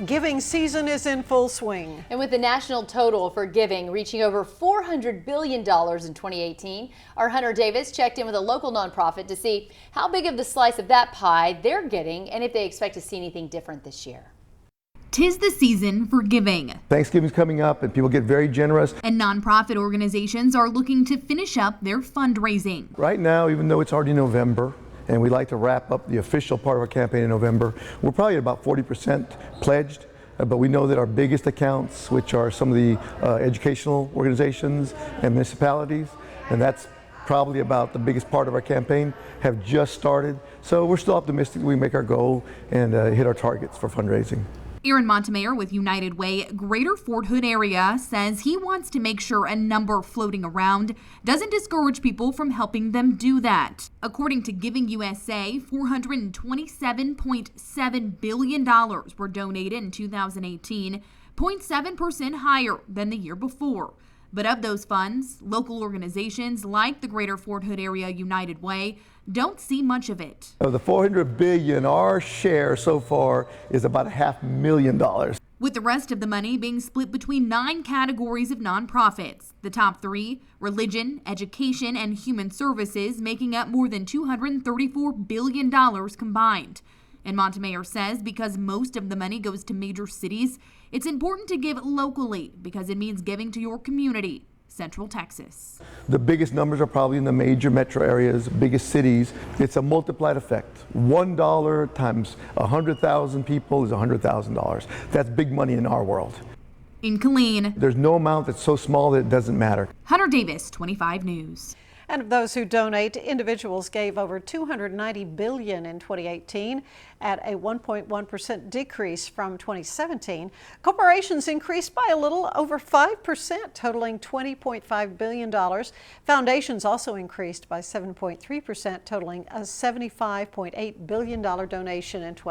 Giving season is in full swing. And with the national total for giving reaching over $400 billion in 2018, our Hunter Davis checked in with a local nonprofit to see how big of the slice of that pie they're getting and if they expect to see anything different this year. 'Tis the season for giving. Thanksgiving's coming up and people get very generous. And nonprofit organizations are looking to finish up their fundraising. Right now, even though it's already November, and we like to wrap up the official part of our campaign in November, we're probably at about 40% pledged. But we know that our biggest accounts, which are some of the educational organizations and municipalities, and that's probably about the biggest part of our campaign, have just started. So we're still optimistic we make our goal and hit our targets for fundraising. Aaron Montemayor with United Way Greater Fort Hood area says he wants to make sure a number floating around doesn't discourage people from helping them do that. According to Giving USA, $427.7 billion were donated in 2018, 0.7% higher than the year before. But of those funds, local organizations like the Greater Fort Hood Area United Way don't see much of it. Of the $400 billion, our share so far is about $500,000. With the rest of the money being split between 9 categories of nonprofits. The top 3, religion, education, and human services, making up more than $234 billion combined. And Montemayor says because most of the money goes to major cities, it's important to give locally because it means giving to your community, Central Texas. The biggest numbers are probably in the major metro areas, biggest cities. It's a multiplied effect. $1 times 100,000 people is $100,000. That's big money in our world. In Killeen, there's no amount that's so small that it doesn't matter. Hunter Davis, 25 News. And of those who donate, individuals gave over $290 billion in 2018 at a 1.1% decrease from 2017. Corporations increased by a little over 5%, totaling $20.5 billion. Foundations also increased by 7.3%, totaling a $75.8 billion donation in 2018.